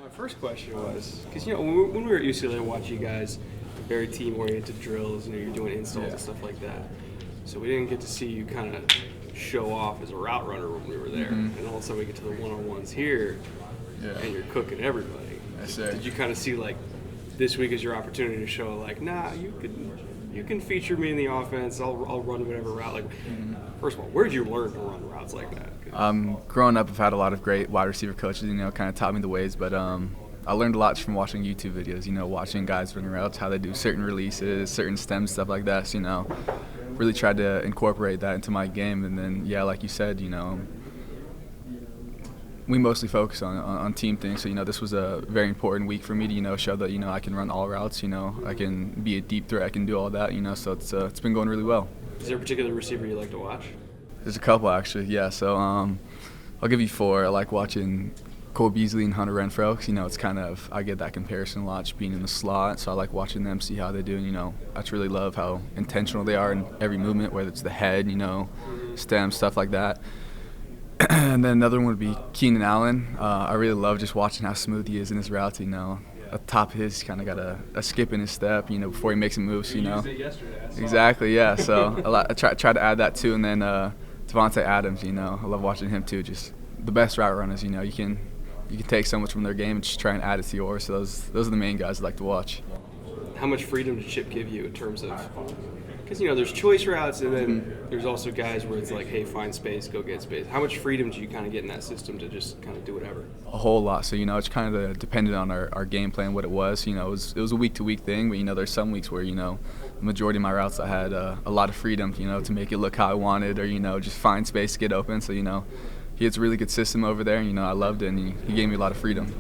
My first question was, because when we were at UCLA, watching you guys very team-oriented drills, you're doing installs and stuff like that. So we didn't get to see you kind of show off as a route runner when we were there. And all of a sudden we get to the one-on-ones here, and you're cooking everybody. Did you kind of see like this week as your opportunity to show like, nah, you can feature me in the offense. I'll run whatever route. Like, first of all, where did you learn to run routes like that? Growing up, I've had a lot of great wide receiver coaches, kind of taught me the ways. But I learned a lot from watching YouTube videos, watching guys running routes, how they do certain releases, certain stems, stuff like that. So, really tried to incorporate that into my game. And then, like you said, we mostly focus on team things. So, this was a very important week for me to, show that, I can run all routes, I can be a deep threat, I can do all that, so it's been going really well. Is there a particular receiver you like to watch? There's a couple, actually, yeah. So I'll give you four. I like watching Cole Beasley and Hunter Renfrow, because, it's kind of, I get that comparison a lot, just being in the slot. So I like watching them, see how they do. And, I just really love how intentional they are in every movement, whether it's the head, stem, stuff like that. And then another one would be Keenan Allen. I really love just watching how smooth he is in his routes. At top of his, kind of got a skip in his step, before he makes a move. So, You used it yesterday. Exactly, yeah. So I try to add that too. And then Devontae Adams, I love watching him too. Just the best route runners. You can take so much from their game and just try and add it to yours. So those are the main guys I like to watch. How much freedom did Chip give you in terms of, because there's choice routes and then there's also guys where it's like, hey, find space, go get space. How much freedom do you kind of get in that system to just kind of do whatever? A whole lot. So it's kind of dependent on our game plan, what it was. It was a week-to-week thing, but there's some weeks where the majority of my routes I had a lot of freedom, to make it look how I wanted, or just find space to get open. So he has a really good system over there. I loved it, and he gave me a lot of freedom.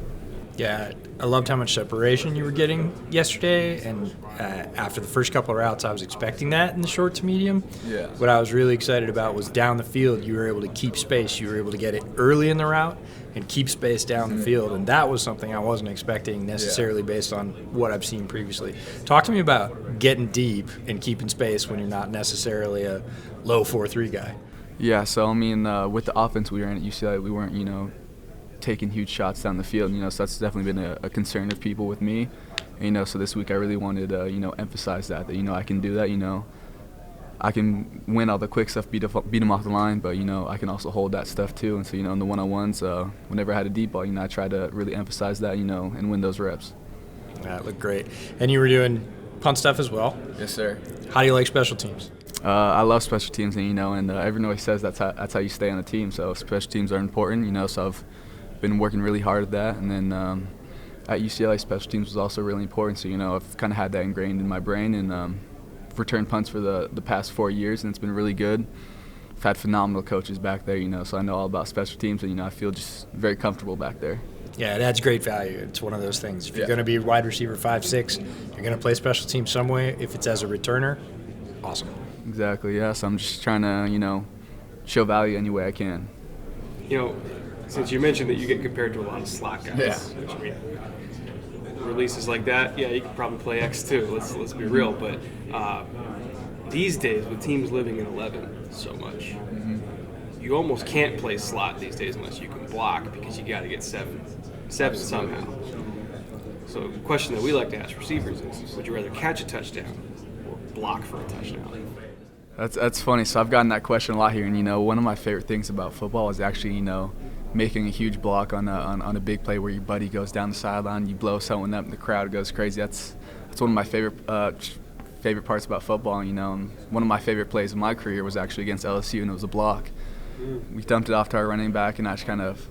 Yeah, I loved how much separation you were getting yesterday, and after the first couple of routes, I was expecting that in the short to medium. Yeah. What I was really excited about was down the field, you were able to keep space. You were able to get it early in the route and keep space down the field, and that was something I wasn't expecting necessarily based on what I've seen previously. Talk to me about getting deep and keeping space when you're not necessarily a low 4-3 guy. Yeah, so with the offense we were in at UCLA, we weren't, taking huge shots down the field, so that's definitely been a concern of people with me. And, so this week I really wanted to, emphasize that I can do that, I can win all the quick stuff, beat them off the line, but, I can also hold that stuff too. And so, in the one-on-ones, whenever I had a deep ball, I tried to really emphasize that, and win those reps. That looked great. And you were doing punt stuff as well? Yes, sir. How do you like special teams? I love special teams, and everyone always says that's how you stay on the team. So special teams are important, so I've been working really hard at that. And then at UCLA, special teams was also really important. So I've kind of had that ingrained in my brain, and returned punts for the past 4 years, and it's been really good. I've had phenomenal coaches back there, so I know all about special teams, and I feel just very comfortable back there. Yeah, it adds great value. It's one of those things. If you're going to be wide receiver 5'6", you're going to play special teams some way. If it's as a returner, awesome. Exactly, yeah. So I'm just trying to, show value any way I can. Since you mentioned that you get compared to a lot of slot guys, which releases like that, you could probably play X too. Let's be real. But these days, with teams living in 11 so much, you almost can't play slot these days unless you can block, because you got to get seven somehow. So the question that we like to ask receivers is, would you rather catch a touchdown or block for a touchdown? That's funny. So I've gotten that question a lot here, and one of my favorite things about football is actually making a huge block on a big play where your buddy goes down the sideline, you blow someone up, and the crowd goes crazy. That's one of my favorite parts about football. And one of my favorite plays of my career was actually against LSU, and it was a block. We dumped it off to our running back, and I just kind of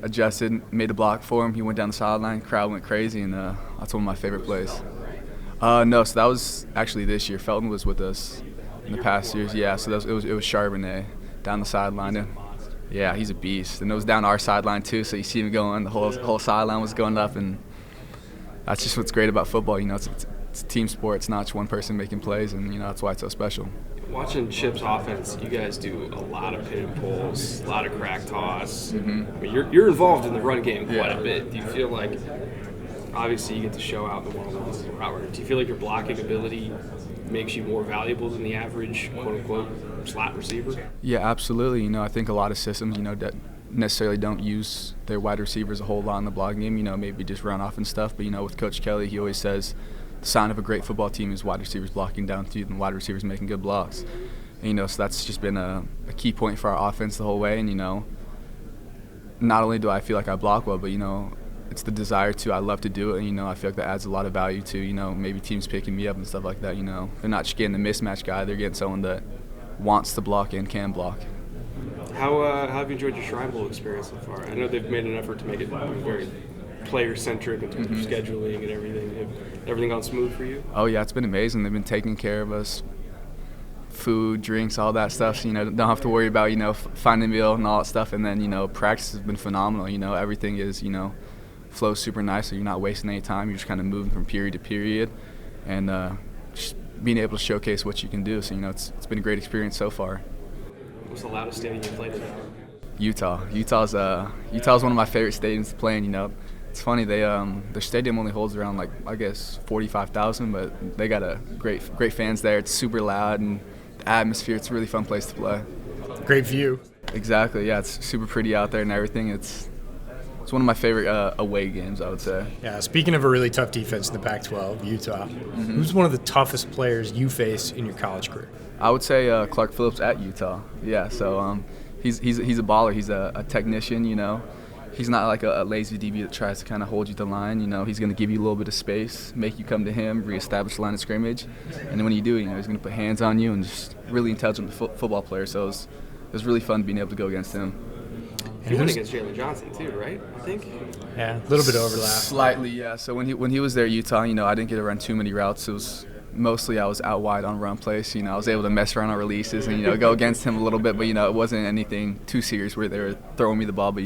adjusted, made a block for him. He went down the sideline, crowd went crazy, and that's one of my favorite plays. No, so that was actually this year. Felton was with us in the past years. Yeah, so it was Charbonnet down the sideline. And yeah, he's a beast. And it was down our sideline too, so you see him going, the whole sideline was going up, and that's just what's great about football. It's a team sport. It's not just one person making plays, and that's why it's so special. Watching Chip's offense, you guys do a lot of pin and pulls, a lot of crack toss. I mean, you're involved in the run game quite a bit. Do you feel like, obviously you get to show out the one-on-ones as a route runner, do you feel like your blocking ability makes you more valuable than the average quote-unquote slot receiver? Yeah, absolutely. I think a lot of systems, necessarily don't use their wide receivers a whole lot in the blocking game, maybe just run off and stuff. But, with Coach Kelly, he always says the sign of a great football team is wide receivers blocking downfield and wide receivers making good blocks. And, so that's just been a key point for our offense the whole way. And, not only do I feel like I block well, but, it's the desire to. I love to do it, and, I feel like that adds a lot of value to, maybe teams picking me up and stuff like that, They're not just getting the mismatch guy, they're getting someone that wants to block and can block. How have you enjoyed your Shrine Bowl experience so far? I know they've made an effort to make it very player-centric in terms of scheduling and everything. Have everything gone smooth for you? Oh, yeah, it's been amazing. They've been taking care of us. Food, drinks, all that stuff. So, don't have to worry about, finding a meal and all that stuff. And then, practice has been phenomenal. Everything is, flows super nice, so you're not wasting any time. You're just kind of moving from period to period and just being able to showcase what you can do. So, it's been a great experience so far. What's the loudest stadium you played in? Utah. Utah's one of my favorite stadiums to play in. It's funny, their stadium only holds around 45,000, but they got a great fans there. It's super loud and the atmosphere. It's a really fun place to play. Great view. Exactly. Yeah, it's super pretty out there and everything. It's one of my favorite away games, I would say. Yeah, speaking of a really tough defense in the Pac-12, Utah, who's one of the toughest players you face in your college career? I would say Clark Phillips at Utah. Yeah, so he's a baller. He's a technician, He's not like a lazy DB that tries to kind of hold you to the line. He's going to give you a little bit of space, make you come to him, reestablish the line of scrimmage. And then when you do, he's going to put hands on you and just really intelligent football player. So it was really fun being able to go against him. He went against Jalen Johnson too, right? I think. Yeah, a little bit of overlap. Slightly, yeah. So when he was there at Utah, I didn't get to run too many routes. It was mostly I was out wide on run plays. I was able to mess around on releases and go against him a little bit. But it wasn't anything too serious where they were throwing me the ball. But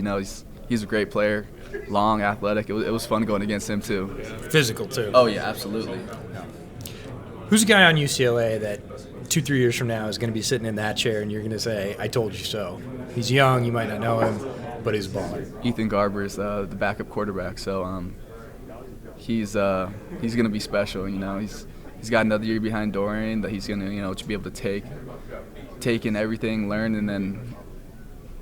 he's a great player, long, athletic. It was fun going against him too. Physical too. Oh yeah, absolutely. Who's a guy on UCLA that 2-3 years from now is going to be sitting in that chair and you're going to say, "I told you so"? He's young, you might not know him, but he's a baller. Ethan Garber is the backup quarterback, so he's going to be special. He's got another year behind Dorian that he's going to be able to take in everything, learn, and then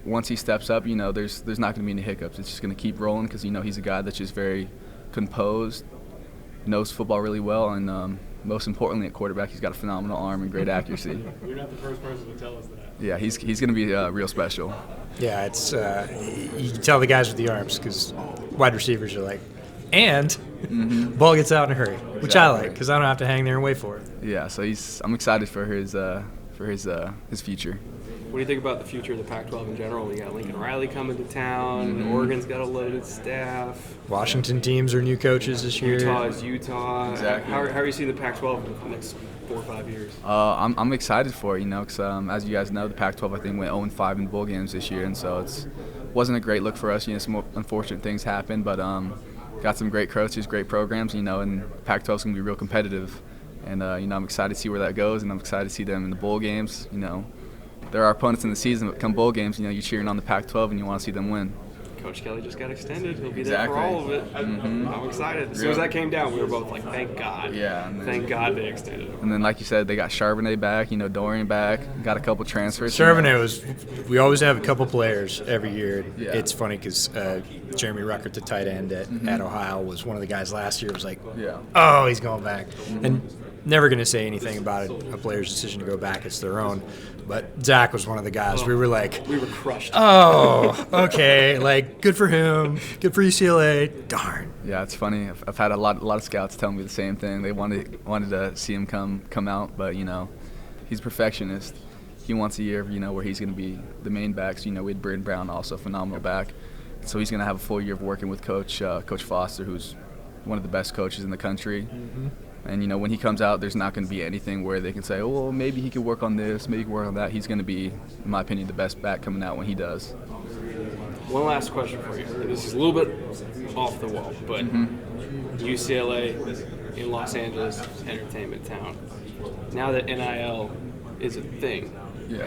once he steps up, there's not going to be any hiccups. It's just going to keep rolling because he's a guy that's just very composed, knows football really well, and most importantly at quarterback, he's got a phenomenal arm and great accuracy. You're not the first person to tell us that. Yeah, he's going to be real special. Yeah, it's you can tell the guys with the arms because wide receivers are like, and ball gets out in a hurry, which I like because I don't have to hang there and wait for it. Yeah, so I'm excited for his future. What do you think about the future of the Pac-12 in general? We got Lincoln Riley coming to town. Oregon's got a loaded staff. Washington teams are new coaches this year. Utah is Utah. Exactly. How are you seeing the Pac-12 in the next 4 or 5 years? I'm excited for it, because as you guys know, the Pac-12 I think went 0-5 in bowl games this year, and so wasn't a great look for us. Some unfortunate things happened, but got some great coaches, great programs, and Pac-12 is gonna be real competitive, and I'm excited to see where that goes, and I'm excited to see them in the bowl games. There are opponents in the season, but come bowl games, you're cheering on the Pac-12 and you want to see them win. Coach Kelly just got extended. He'll be there for all of it. I'm excited. As soon as that came down, we were both like, thank God. Yeah. Thank God they extended him. And then, like you said, they got Charbonnet back, Dorian back, got a couple transfers. Charbonnet we always have a couple players every year. Yeah. It's funny because Jeremy Ruckert, the tight end at Ohio, was one of the guys last year. Was like, oh, he's going back. And never going to say anything about a player's decision to go back. It's their own. But Zach was one of the guys. We were crushed. Oh, okay. Like, good for him. Good for UCLA. Darn. Yeah, it's funny. I've had a lot of scouts tell me the same thing. They wanted to see him come out, but he's a perfectionist. He wants a year, where he's going to be the main backs. We had Braden Brown, also a phenomenal back. So he's going to have a full year of working with Coach Foster, who's one of the best coaches in the country. And, when he comes out, there's not going to be anything where they can say, oh, well, maybe he could work on this, maybe he could work on that. He's going to be, in my opinion, the best back coming out when he does. One last question for you. This is a little bit off the wall, but UCLA in Los Angeles, entertainment town. Now that NIL is a thing,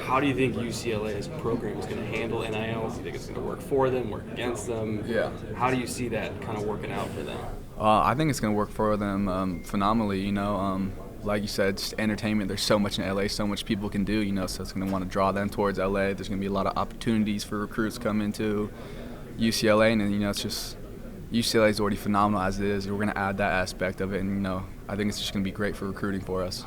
how do you think UCLA as a program is going to handle NIL? Do you think it's going to work for them, work against them? Yeah. How do you see that kind of working out for them? I think it's going to work for them phenomenally. like you said, just entertainment. There's so much in LA, so much people can do, so it's going to want to draw them towards LA. There's going to be a lot of opportunities for recruits coming to UCLA, and it's just UCLA is already phenomenal as it is. We're going to add that aspect of it, and I think it's just going to be great for recruiting for us.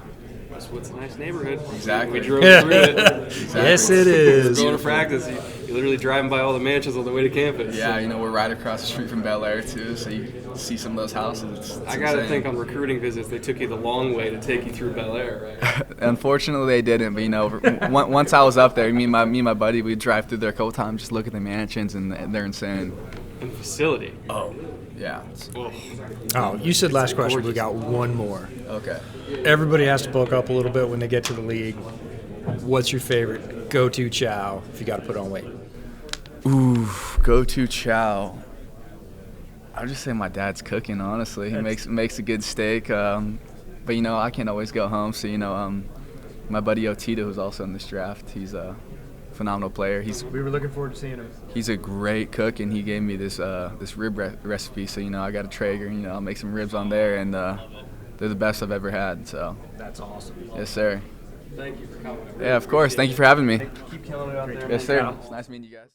What's a nice neighborhood. Exactly. We drove through it. Exactly. Yes, it is. Going to practice, you're literally driving by all the mansions on the way to campus. Yeah, we're right across the street from Bel Air too, so you see some of those houses. It's I got to insane. think on recruiting visits they took you the long way to take you through Bel Air, right? Unfortunately, they didn't. But once I was up there, me and my buddy, we'd drive through there a couple times, just look at the mansions, and they're insane. And facility. Oh, yeah. Oh, you said last question. We got one more. Okay. Everybody has to bulk up a little bit when they get to the league. What's your favorite go-to chow if you got to put on weight? Ooh, go-to chow. I'll just say my dad's cooking, honestly. He makes a good steak. But, I can't always go home. So, my buddy Otito, who's also in this draft, he's a phenomenal player. We were looking forward to seeing him. He's a great cook, and he gave me this rib recipe. So, I got a Traeger, I'll make some ribs on there, and they're the best I've ever had. So That's awesome. yes, sir. Thank you for coming. Yeah, of course. Thank you for having me. Keep killing it out there. Yes, sir. It's nice meeting you guys.